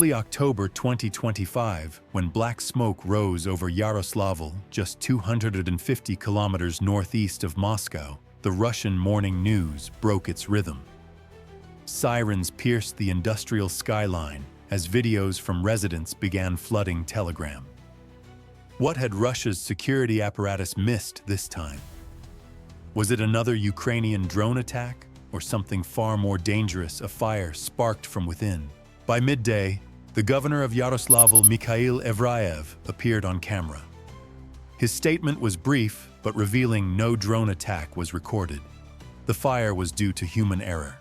early October 2025, when black smoke rose over Yaroslavl, just 250 kilometers northeast of Moscow, the Russian morning news broke its rhythm. Sirens pierced the industrial skyline as videos from residents began flooding Telegram. What had Russia's security apparatus missed this time? Was it another Ukrainian drone attack, or something far more dangerous, a fire sparked from within? By midday, the governor of Yaroslavl, Mikhail Evraev, appeared on camera. His statement was brief, but revealing no drone attack was recorded. The fire was due to human error.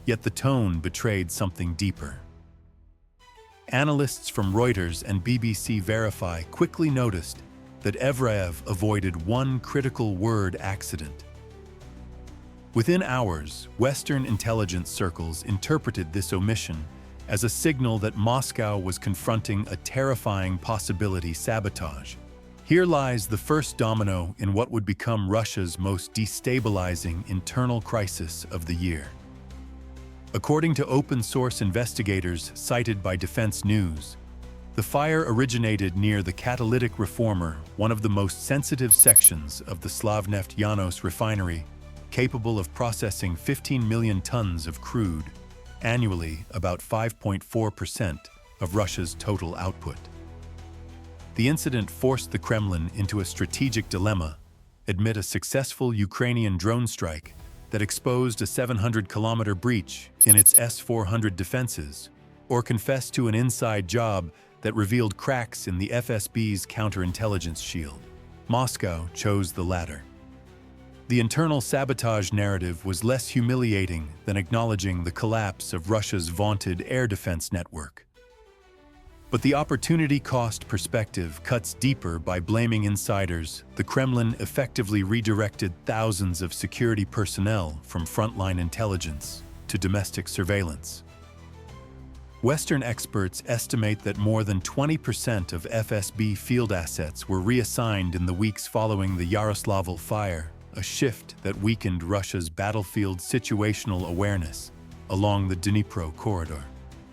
Yet the tone betrayed something deeper. Analysts from Reuters and BBC Verify quickly noticed that Evraev avoided one critical word accident. Within hours, Western intelligence circles interpreted this omission as a signal that Moscow was confronting a terrifying possibility: sabotage. Here lies the first domino in what would become Russia's most destabilizing internal crisis of the year. According to open-source investigators cited by Defense News, the fire originated near the catalytic reformer, one of the most sensitive sections of the Slavneftyanos refinery, capable of processing 15 million tons of crude, annually about 5.4% of Russia's total output. The incident forced the Kremlin into a strategic dilemma: admit a successful Ukrainian drone strike that exposed a 700-kilometer breach in its S-400 defenses, or confess to an inside job that revealed cracks in the FSB's counterintelligence shield. Moscow chose the latter. The internal sabotage narrative was less humiliating than acknowledging the collapse of Russia's vaunted air defense network. But the opportunity cost perspective cuts deeper. By blaming insiders, the Kremlin effectively redirected thousands of security personnel from frontline intelligence to domestic surveillance. Western experts estimate that more than 20% of FSB field assets were reassigned in the weeks following the Yaroslavl fire, a shift that weakened Russia's battlefield situational awareness along the Dnipro corridor.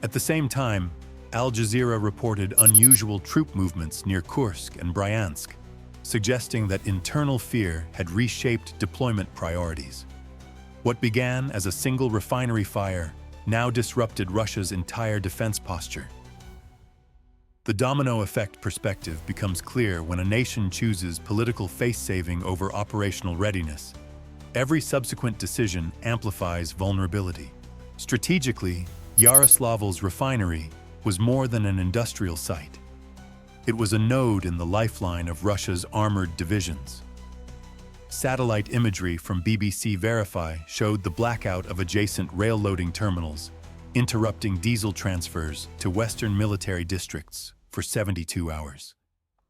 At the same time, Al Jazeera reported unusual troop movements near Kursk and Bryansk, suggesting that internal fear had reshaped deployment priorities. What began as a single refinery fire now disrupted Russia's entire defense posture. The domino effect perspective becomes clear when a nation chooses political face-saving over operational readiness. Every subsequent decision amplifies vulnerability. Strategically, Yaroslavl's refinery was more than an industrial site. It was a node in the lifeline of Russia's armored divisions. Satellite imagery from BBC Verify showed the blackout of adjacent rail loading terminals, interrupting diesel transfers to Western military districts for 72 hours.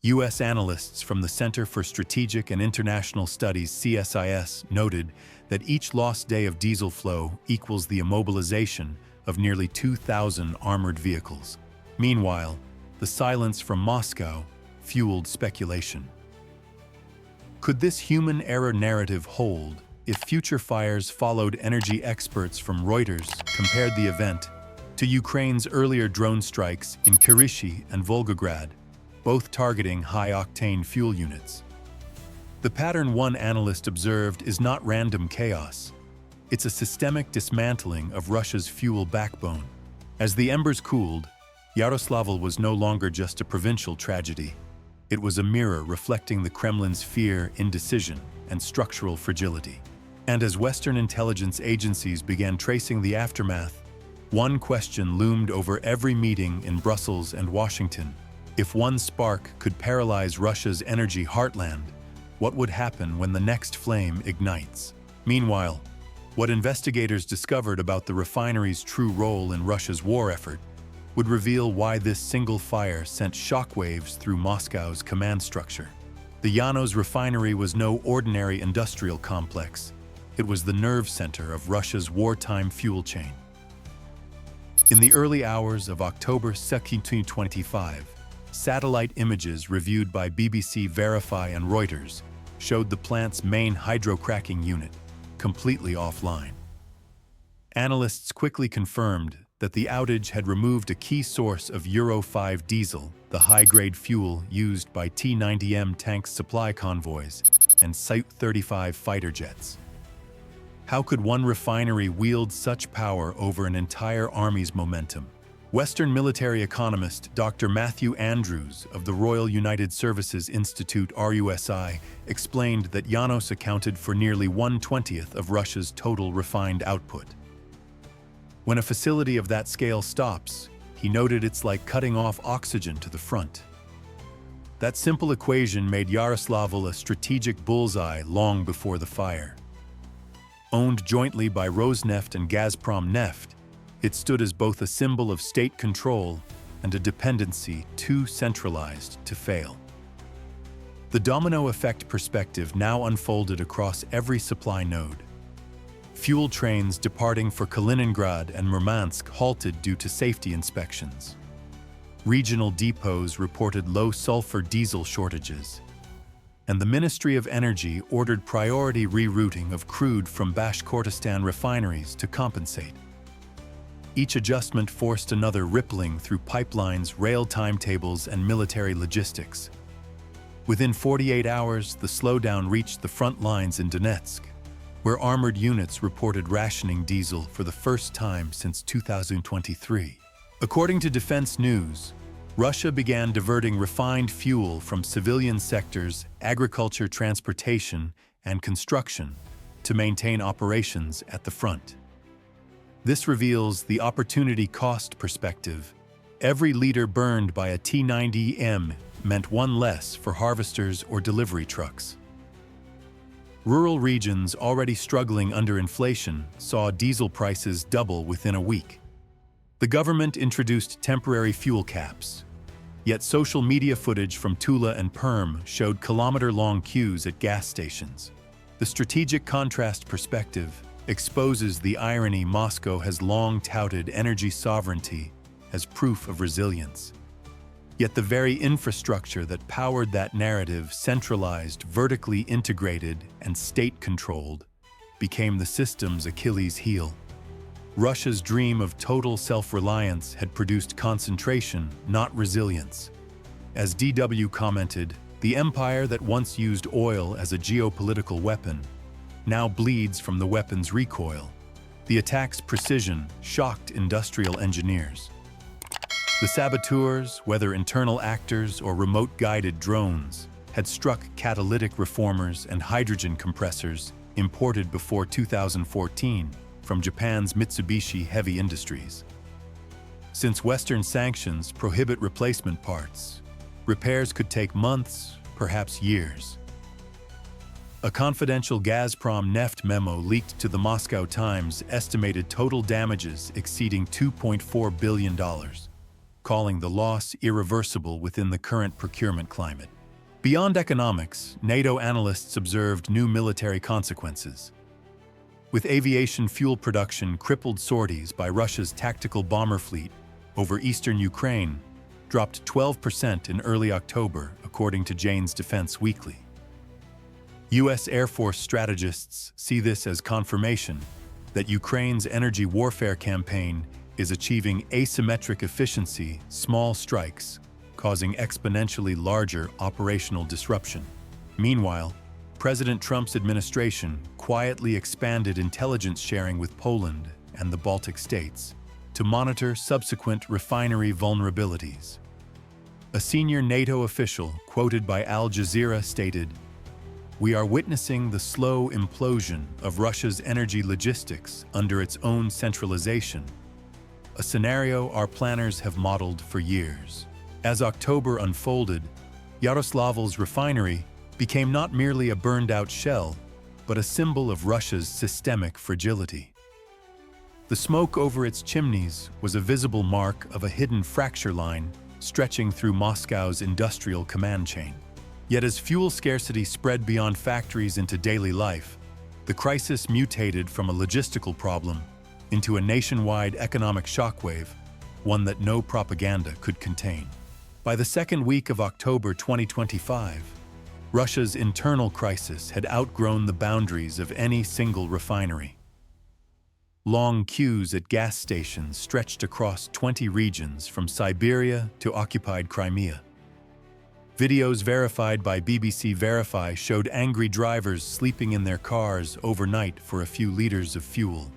U.S. analysts from the Center for Strategic and International Studies, CSIS, noted that each lost day of diesel flow equals the immobilization of nearly 2,000 armored vehicles. Meanwhile, the silence from Moscow fueled speculation. Could this human error narrative hold if future fires followed? Energy experts from Reuters compared the event to Ukraine's earlier drone strikes in Kirishi and Volgograd, both targeting high-octane fuel units. The pattern one analyst observed is not random chaos. It's a systemic dismantling of Russia's fuel backbone. As the embers cooled, Yaroslavl was no longer just a provincial tragedy. It was a mirror reflecting the Kremlin's fear, indecision, and structural fragility. And as Western intelligence agencies began tracing the aftermath, one question loomed over every meeting in Brussels and Washington. If one spark could paralyze Russia's energy heartland, what would happen when the next flame ignites? Meanwhile, what investigators discovered about the refinery's true role in Russia's war effort would reveal why this single fire sent shockwaves through Moscow's command structure. The Yanos refinery was no ordinary industrial complex. It was the nerve center of Russia's wartime fuel chain. In the early hours of October 2, 2025, satellite images reviewed by BBC Verify and Reuters showed the plant's main hydrocracking unit completely offline. Analysts quickly confirmed that the outage had removed a key source of Euro 5 diesel, the high-grade fuel used by T-90M tank supply convoys and Su-35 fighter jets. How could one refinery wield such power over an entire army's momentum? Western military economist Dr. Matthew Andrews of the Royal United Services Institute RUSI explained that Janos accounted for nearly 1/20 of Russia's total refined output. When a facility of that scale stops, he noted it's like cutting off oxygen to the front. That simple equation made Yaroslavl a strategic bullseye long before the fire. Owned jointly by Rosneft and Gazprom Neft, it stood as both a symbol of state control and a dependency too centralized to fail. The domino effect perspective now unfolded across every supply node. Fuel trains departing for Kaliningrad and Murmansk halted due to safety inspections. Regional depots reported low-sulfur diesel shortages. And the Ministry of Energy ordered priority rerouting of crude from Bashkortostan refineries to compensate. Each adjustment forced another rippling through pipelines, rail timetables, and military logistics. Within 48 hours, the slowdown reached the front lines in Donetsk, where armored units reported rationing diesel for the first time since 2023. According to Defense News, Russia began diverting refined fuel from civilian sectors, agriculture, transportation, and construction to maintain operations at the front. This reveals the opportunity cost perspective. Every liter burned by a T-90M meant one less for harvesters or delivery trucks. Rural regions already struggling under inflation saw diesel prices double within a week. The government introduced temporary fuel caps, yet social media footage from Tula and Perm showed kilometer-long queues at gas stations. The strategic contrast perspective exposes the irony Moscow has long touted energy sovereignty as proof of resilience. Yet the very infrastructure that powered that narrative, centralized, vertically integrated, and state-controlled, became the system's Achilles heel. Russia's dream of total self-reliance had produced concentration, not resilience. As DW commented, the empire that once used oil as a geopolitical weapon now bleeds from the weapon's recoil. The attack's precision shocked industrial engineers. The saboteurs, whether internal actors or remote-guided drones, had struck catalytic reformers and hydrogen compressors imported before 2014 from Japan's Mitsubishi Heavy Industries. Since Western sanctions prohibit replacement parts, repairs could take months, perhaps years. A confidential Gazprom Neft memo leaked to the Moscow Times estimated total damages exceeding $2.4 billion, calling the loss irreversible within the current procurement climate. Beyond economics, NATO analysts observed new military consequences. With aviation fuel production crippled, sorties by Russia's tactical bomber fleet over eastern Ukraine dropped 12% in early October, according to Jane's Defense Weekly. U.S. Air Force strategists see this as confirmation that Ukraine's energy warfare campaign is achieving asymmetric efficiency, small strikes, causing exponentially larger operational disruption. Meanwhile, President Trump's administration quietly expanded intelligence sharing with Poland and the Baltic states to monitor subsequent refinery vulnerabilities. A senior NATO official, quoted by Al Jazeera, stated, "We are witnessing the slow implosion of Russia's energy logistics under its own centralization, a scenario our planners have modeled for years." As October unfolded, Yaroslavl's refinery became not merely a burned-out shell, but a symbol of Russia's systemic fragility. The smoke over its chimneys was a visible mark of a hidden fracture line stretching through Moscow's industrial command chain. Yet as fuel scarcity spread beyond factories into daily life, the crisis mutated from a logistical problem into a nationwide economic shockwave, one that no propaganda could contain. By the second week of October 2025, Russia's internal crisis had outgrown the boundaries of any single refinery. Long queues at gas stations stretched across 20 regions from Siberia to occupied Crimea. Videos verified by BBC Verify showed angry drivers sleeping in their cars overnight for a few liters of fuel.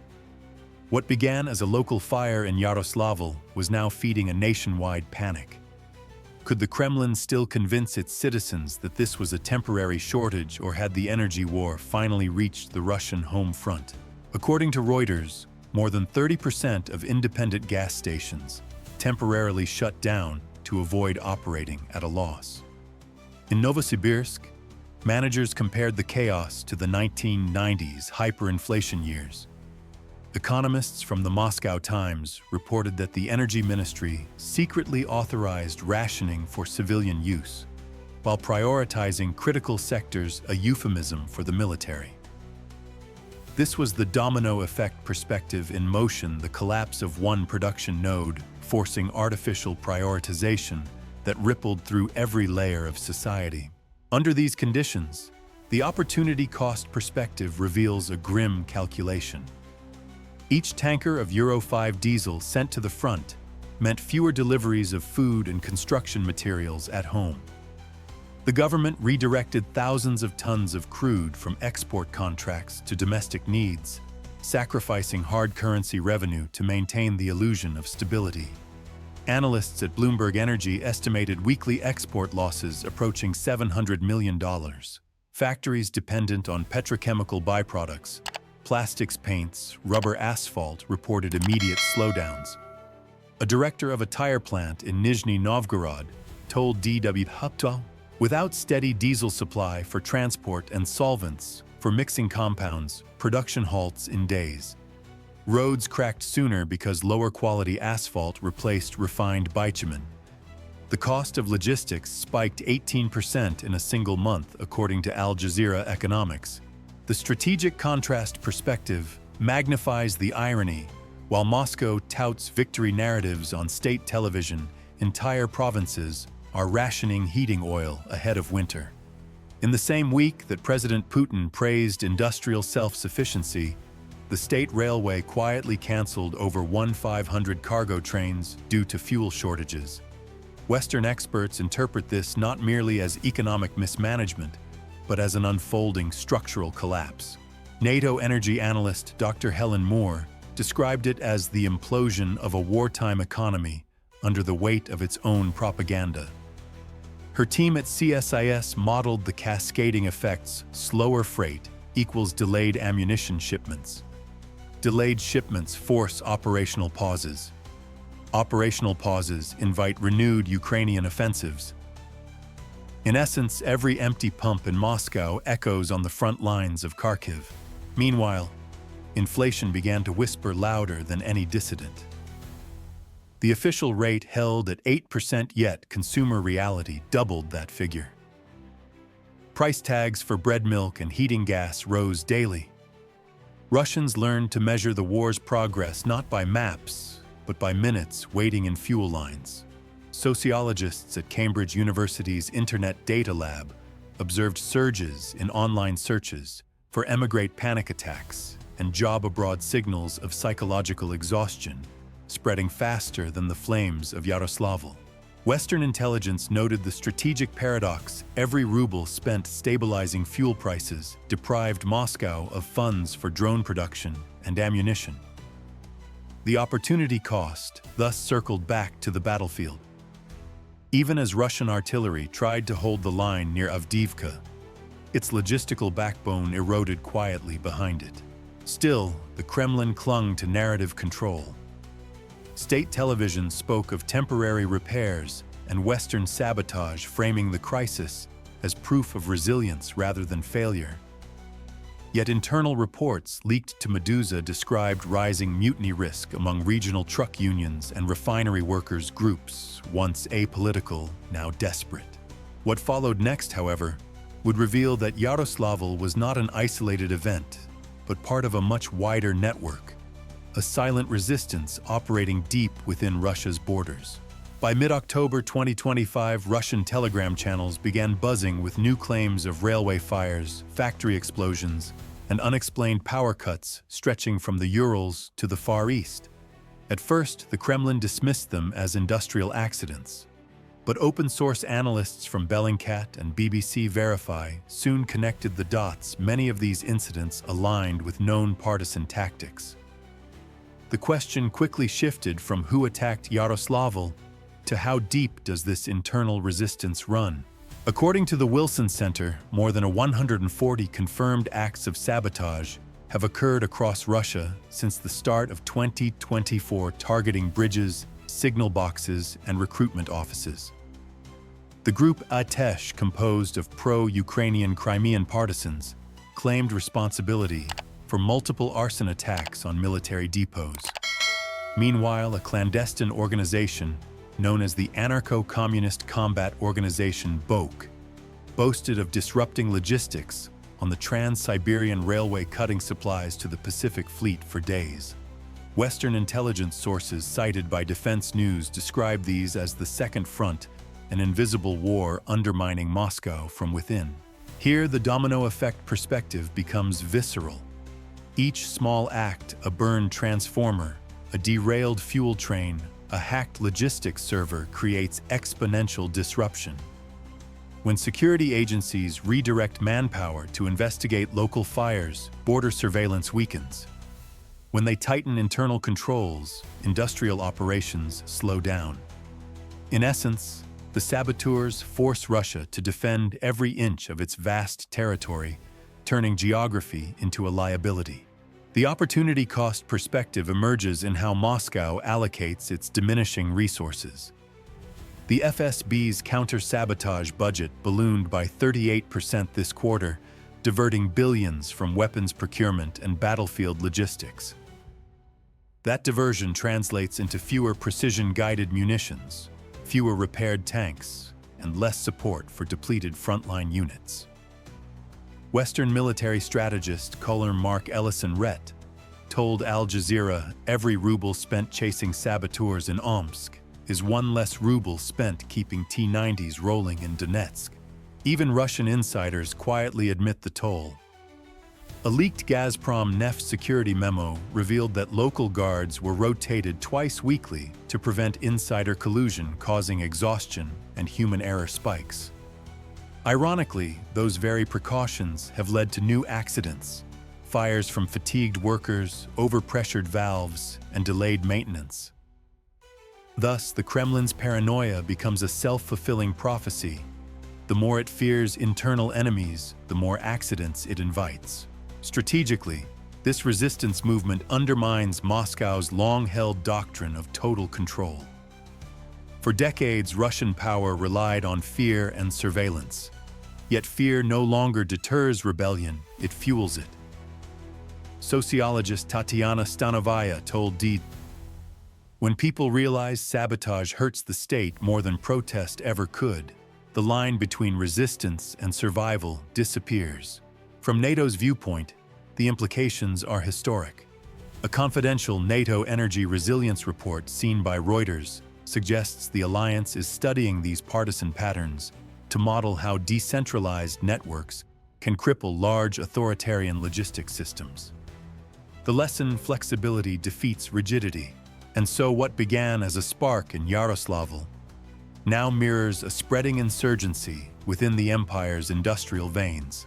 What began as a local fire in Yaroslavl was now feeding a nationwide panic. Could the Kremlin still convince its citizens that this was a temporary shortage, or had the energy war finally reached the Russian home front? According to Reuters, more than 30% of independent gas stations temporarily shut down to avoid operating at a loss. In Novosibirsk, managers compared the chaos to the 1990s hyperinflation years. Economists from the Moscow Times reported that the energy ministry secretly authorized rationing for civilian use, while prioritizing critical sectors, a euphemism for the military. This was the domino effect perspective in motion, the collapse of one production node, forcing artificial prioritization that rippled through every layer of society. Under these conditions, the opportunity cost perspective reveals a grim calculation. Each tanker of Euro 5 diesel sent to the front meant fewer deliveries of food and construction materials at home. The government redirected thousands of tons of crude from export contracts to domestic needs, sacrificing hard currency revenue to maintain the illusion of stability. Analysts at Bloomberg Energy estimated weekly export losses approaching $700 million. Factories dependent on petrochemical byproducts, plastics, paints, rubber, asphalt reported immediate slowdowns. A director of a tire plant in Nizhny Novgorod told DW, without steady diesel supply for transport and solvents for mixing compounds, production halts in days. Roads cracked sooner because lower quality asphalt replaced refined bitumen. The cost of logistics spiked 18% in a single month, according to Al Jazeera Economics. The strategic contrast perspective magnifies the irony. While Moscow touts victory narratives on state television, entire provinces are rationing heating oil ahead of winter. In the same week that President Putin praised industrial self-sufficiency, the state railway quietly canceled over 1,500 cargo trains due to fuel shortages. Western experts interpret this not merely as economic mismanagement, but as an unfolding structural collapse. NATO energy analyst Dr. Helen Moore described it as the implosion of a wartime economy under the weight of its own propaganda. Her team at CSIS modeled the cascading effects: slower freight equals delayed ammunition shipments. Delayed shipments force operational pauses. Operational pauses invite renewed Ukrainian offensives. In essence, every empty pump in Moscow echoes on the front lines of Kharkiv. Meanwhile, inflation began to whisper louder than any dissident. The official rate held at 8%, yet consumer reality doubled that figure. Price tags for bread, milk, and heating gas rose daily. Russians learned to measure the war's progress not by maps, but by minutes waiting in fuel lines. Sociologists at Cambridge University's Internet Data Lab observed surges in online searches for emigrate panic attacks and job abroad signals of psychological exhaustion, spreading faster than the flames of Yaroslavl. Western intelligence noted the strategic paradox: every ruble spent stabilizing fuel prices deprived Moscow of funds for drone production and ammunition. The opportunity cost thus circled back to the battlefield. Even as Russian artillery tried to hold the line near Avdiivka, its logistical backbone eroded quietly behind it. Still, the Kremlin clung to narrative control. State television spoke of temporary repairs and Western sabotage, framing the crisis as proof of resilience rather than failure. Yet internal reports leaked to Medusa described rising mutiny risk among regional truck unions and refinery workers' groups, once apolitical, now desperate. What followed next, however, would reveal that Yaroslavl was not an isolated event, but part of a much wider network, a silent resistance operating deep within Russia's borders. By mid-October 2025, Russian telegram channels began buzzing with new claims of railway fires, factory explosions, and unexplained power cuts stretching from the Urals to the Far East. At first, the Kremlin dismissed them as industrial accidents. But open-source analysts from Bellingcat and BBC Verify soon connected the dots. Many of these incidents aligned with known partisan tactics. The question quickly shifted from who attacked Yaroslavl to how deep does this internal resistance run. According to the Wilson Center, more than 140 confirmed acts of sabotage have occurred across Russia since the start of 2024, targeting bridges, signal boxes, and recruitment offices. The group Atesh, composed of pro-Ukrainian Crimean partisans, claimed responsibility for multiple arson attacks on military depots. Meanwhile, a clandestine organization known as the Anarcho-Communist Combat Organization (BOK) boasted of disrupting logistics on the Trans-Siberian Railway, cutting supplies to the Pacific Fleet for days. Western intelligence sources cited by Defense News describe these as the Second Front, an invisible war undermining Moscow from within. Here, the domino effect perspective becomes visceral. Each small act, a burned transformer, a derailed fuel train, a hacked logistics server, creates exponential disruption. When security agencies redirect manpower to investigate local fires, border surveillance weakens. When they tighten internal controls, industrial operations slow down. In essence, the saboteurs force Russia to defend every inch of its vast territory, turning geography into a liability. The opportunity cost perspective emerges in how Moscow allocates its diminishing resources. The FSB's counter-sabotage budget ballooned by 38% this quarter, diverting billions from weapons procurement and battlefield logistics. That diversion translates into fewer precision-guided munitions, fewer repaired tanks, and less support for depleted frontline units. Western military strategist Colonel Mark Ellison-Rhett told Al Jazeera, "Every ruble spent chasing saboteurs in Omsk is one less ruble spent keeping T-90s rolling in Donetsk." Even Russian insiders quietly admit the toll. A leaked Gazprom Neft security memo revealed that local guards were rotated twice weekly to prevent insider collusion, causing exhaustion and human error spikes. Ironically, those very precautions have led to new accidents: fires from fatigued workers, overpressured valves, and delayed maintenance. Thus, the Kremlin's paranoia becomes a self-fulfilling prophecy. The more it fears internal enemies, the more accidents it invites. Strategically, this resistance movement undermines Moscow's long-held doctrine of total control. For decades, Russian power relied on fear and surveillance. Yet fear no longer deters rebellion, it fuels it. Sociologist Tatiana Stanovaya told "When people realize sabotage hurts the state more than protest ever could, the line between resistance and survival disappears." From NATO's viewpoint, the implications are historic. A confidential NATO energy resilience report seen by Reuters suggests the alliance is studying these partisan patterns to model how decentralized networks can cripple large authoritarian logistics systems. The lesson: flexibility defeats rigidity. And so what began as a spark in Yaroslavl now mirrors a spreading insurgency within the empire's industrial veins.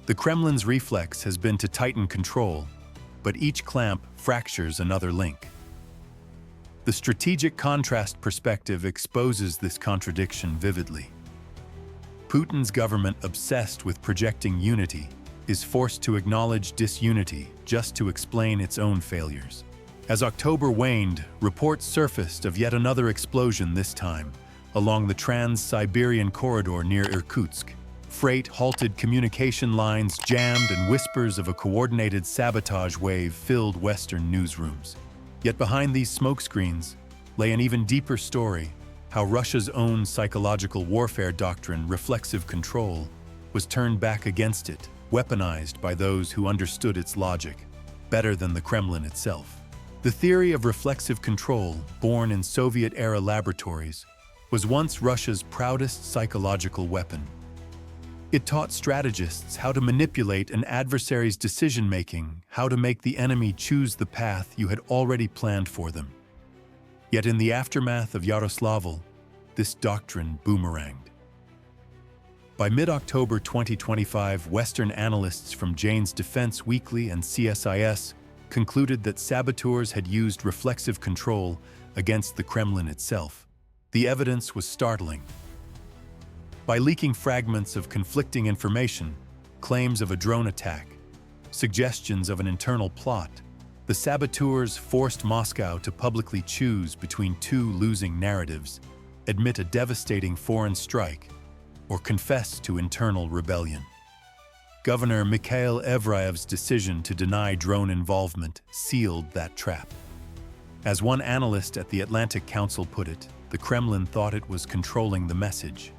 The Kremlin's reflex has been to tighten control, but each clamp fractures another link. The strategic contrast perspective exposes this contradiction vividly. Putin's government, obsessed with projecting unity, is forced to acknowledge disunity just to explain its own failures. As October waned, reports surfaced of yet another explosion, this time along the Trans-Siberian corridor near Irkutsk. Freight halted, communication lines jammed, and whispers of a coordinated sabotage wave filled Western newsrooms. Yet behind these smokescreens lay an even deeper story: how Russia's own psychological warfare doctrine, reflexive control, was turned back against it, weaponized by those who understood its logic better than the Kremlin itself. The theory of reflexive control, born in Soviet-era laboratories, was once Russia's proudest psychological weapon. It taught strategists how to manipulate an adversary's decision-making, how to make the enemy choose the path you had already planned for them. Yet in the aftermath of Yaroslavl, this doctrine boomeranged. By mid-October 2025, Western analysts from Jane's Defense Weekly and CSIS concluded that saboteurs had used reflexive control against the Kremlin itself. The evidence was startling. By leaking fragments of conflicting information, claims of a drone attack, suggestions of an internal plot, the saboteurs forced Moscow to publicly choose between two losing narratives, admit a devastating foreign strike, or confess to internal rebellion. Governor Mikhail Evrayev's decision to deny drone involvement sealed that trap. As one analyst at the Atlantic Council put it, the Kremlin thought it was controlling the message.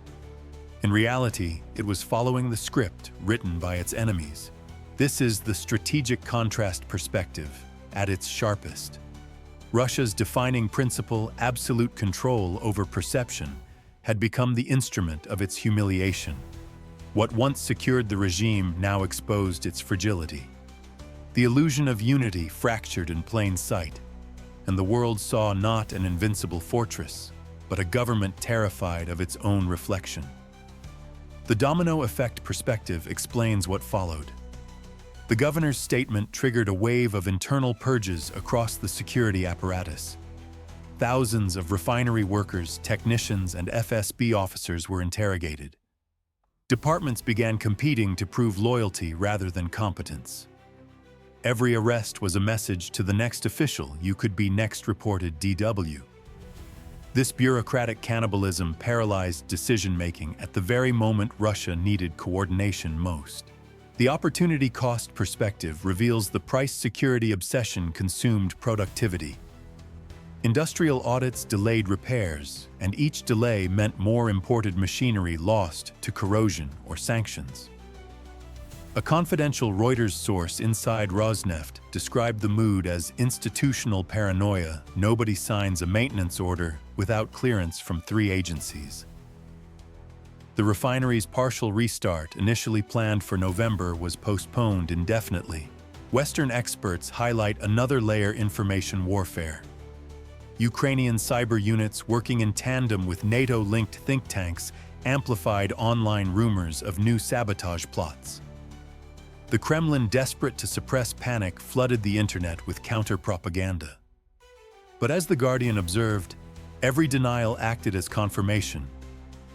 In reality, it was following the script written by its enemies. This is the strategic contrast perspective at its sharpest. Russia's defining principle, absolute control over perception, had become the instrument of its humiliation. What once secured the regime now exposed its fragility. The illusion of unity fractured in plain sight, and the world saw not an invincible fortress, but a government terrified of its own reflection. The domino effect perspective explains what followed. The governor's statement triggered a wave of internal purges across the security apparatus. Thousands of refinery workers, technicians, and FSB officers were interrogated. Departments began competing to prove loyalty rather than competence. Every arrest was a message to the next official you could be next reported DW. This bureaucratic cannibalism paralyzed decision-making at the very moment Russia needed coordination most. The opportunity cost perspective reveals the price security obsession consumed productivity. Industrial audits delayed repairs, and each delay meant more imported machinery lost to corrosion or sanctions. A confidential Reuters source inside Rosneft described the mood as institutional paranoia. Nobody signs a maintenance order without clearance from 3 agencies. The refinery's partial restart, initially planned for November, was postponed indefinitely. Western experts highlight another layer: information warfare. Ukrainian cyber units working in tandem with NATO-linked think tanks amplified online rumors of new sabotage plots. The Kremlin, desperate to suppress panic, flooded the internet with counter-propaganda. But as The Guardian observed, every denial acted as confirmation.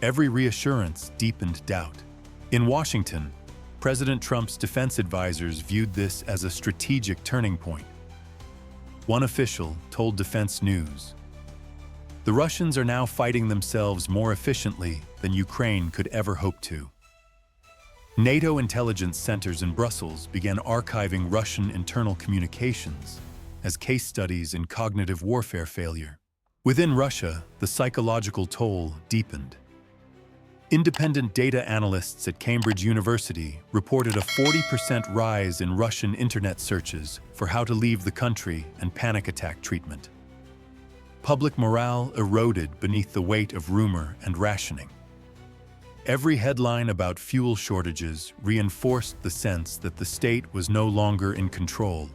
Every reassurance deepened doubt. In Washington, President Trump's defense advisors viewed this as a strategic turning point. One official told Defense News, "The Russians are now fighting themselves more efficiently than Ukraine could ever hope to." NATO intelligence centers in Brussels began archiving Russian internal communications as case studies in cognitive warfare failure. Within Russia, the psychological toll deepened. Independent data analysts at Cambridge University reported a 40% rise in Russian internet searches for how to leave the country and panic attack treatment. Public morale eroded beneath the weight of rumor and rationing. Every headline about fuel shortages reinforced the sense that the state was no longer in control,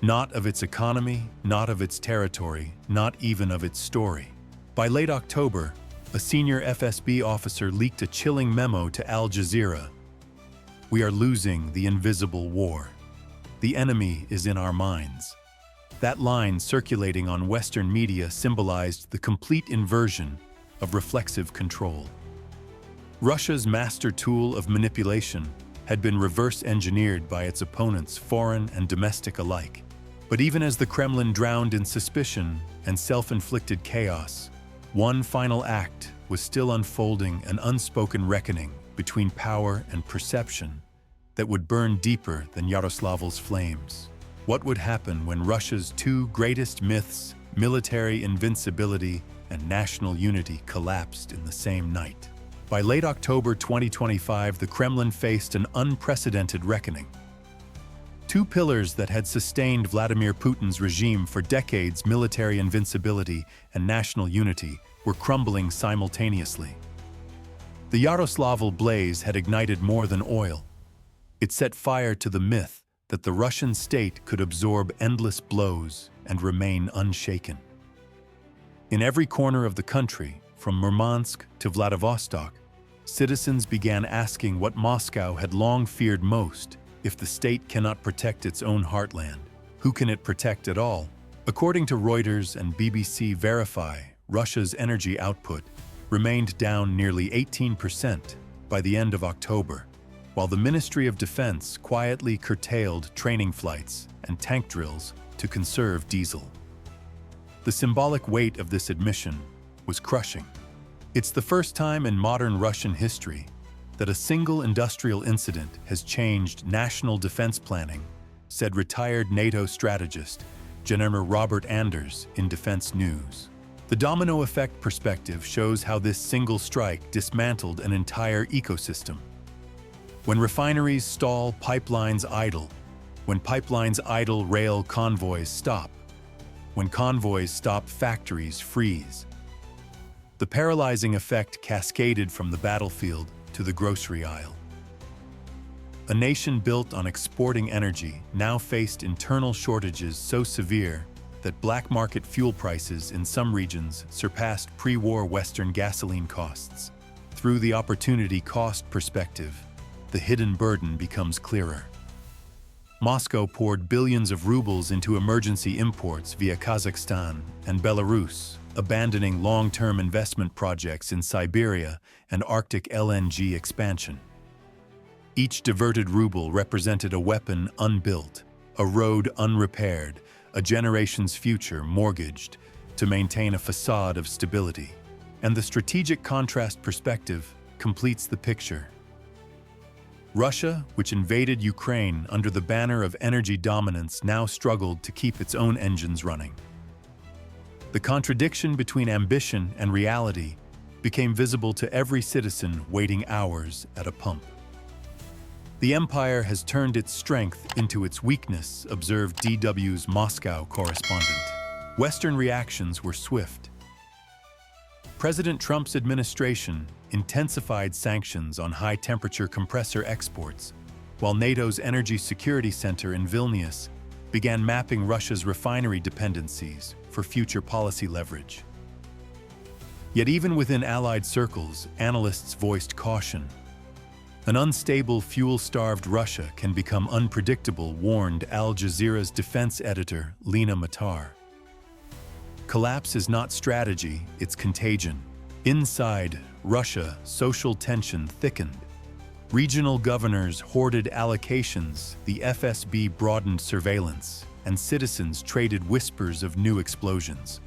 not of its economy, not of its territory, not even of its story. By late October, a senior FSB officer leaked a chilling memo to Al Jazeera. "We are losing the invisible war. The enemy is in our minds." That line, circulating on Western media, symbolized the complete inversion of reflexive control. Russia's master tool of manipulation had been reverse-engineered by its opponents, foreign and domestic alike. But even as the Kremlin drowned in suspicion and self-inflicted chaos, one final act was still unfolding, an unspoken reckoning between power and perception that would burn deeper than Yaroslavl's flames. What would happen when Russia's 2 greatest myths, military invincibility and national unity, collapsed in the same night? By late October 2025, the Kremlin faced an unprecedented reckoning. 2 pillars that had sustained Vladimir Putin's regime for decades, military invincibility and national unity, were crumbling simultaneously. The Yaroslavl blaze had ignited more than oil. It set fire to the myth that the Russian state could absorb endless blows and remain unshaken. In every corner of the country, from Murmansk to Vladivostok, citizens began asking what Moscow had long feared most: if the state cannot protect its own heartland, who can it protect at all? According to Reuters and BBC Verify, Russia's energy output remained down nearly 18% by the end of October, while the Ministry of Defense quietly curtailed training flights and tank drills to conserve diesel. The symbolic weight of this admission was crushing. It's the first time in modern Russian history that a single industrial incident has changed national defense planning, said retired NATO strategist General Robert Anders in Defense News. The domino effect perspective shows how this single strike dismantled an entire ecosystem. When refineries stall, pipelines idle. When pipelines idle, rail convoys stop. When convoys stop, factories freeze. The paralyzing effect cascaded from the battlefield to the grocery aisle. A nation built on exporting energy now faced internal shortages so severe that black market fuel prices in some regions surpassed pre-war Western gasoline costs. Through the opportunity cost perspective, the hidden burden becomes clearer. Moscow poured billions of rubles into emergency imports via Kazakhstan and Belarus, abandoning long-term investment projects in Siberia and Arctic LNG expansion. Each diverted ruble represented a weapon unbuilt, a road unrepaired, a generation's future mortgaged to maintain a facade of stability. And the strategic contrast perspective completes the picture. Russia, which invaded Ukraine under the banner of energy dominance, now struggled to keep its own engines running. The contradiction between ambition and reality became visible to every citizen waiting hours at a pump. The empire has turned its strength into its weakness, observed DW's Moscow correspondent. Western reactions were swift. President Trump's administration intensified sanctions on high-temperature compressor exports, while NATO's Energy Security Center in Vilnius began mapping Russia's refinery dependencies for future policy leverage. Yet even within allied circles, analysts voiced caution. An unstable, fuel-starved Russia can become unpredictable, warned Al Jazeera's defense editor Lena Matar. Collapse is not strategy, it's contagion. Inside Russia, social tension thickened. Regional governors hoarded allocations, the FSB broadened surveillance, and citizens traded whispers of new explosions.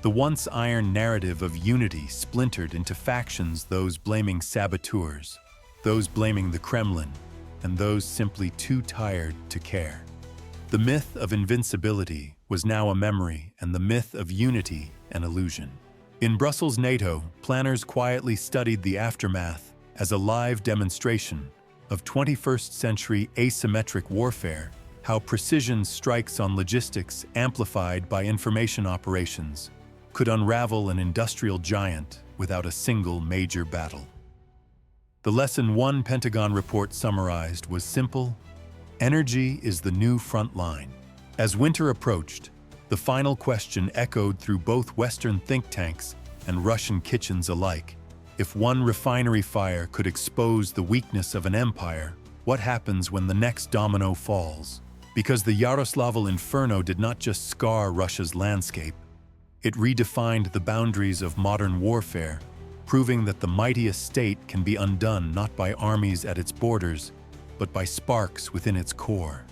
The once iron narrative of unity splintered into factions, those blaming saboteurs, those blaming the Kremlin, and those simply too tired to care. The myth of invincibility was now a memory, and the myth of unity an illusion. In Brussels, NATO planners quietly studied the aftermath as a live demonstration of 21st century asymmetric warfare, how precision strikes on logistics amplified by information operations could unravel an industrial giant without a single major battle. The lesson one Pentagon report summarized was simple: energy is the new front line. As winter approached, the final question echoed through both Western think tanks and Russian kitchens alike. If one refinery fire could expose the weakness of an empire, what happens when the next domino falls? Because the Yaroslavl inferno did not just scar Russia's landscape, it redefined the boundaries of modern warfare, proving that the mightiest state can be undone not by armies at its borders, but by sparks within its core.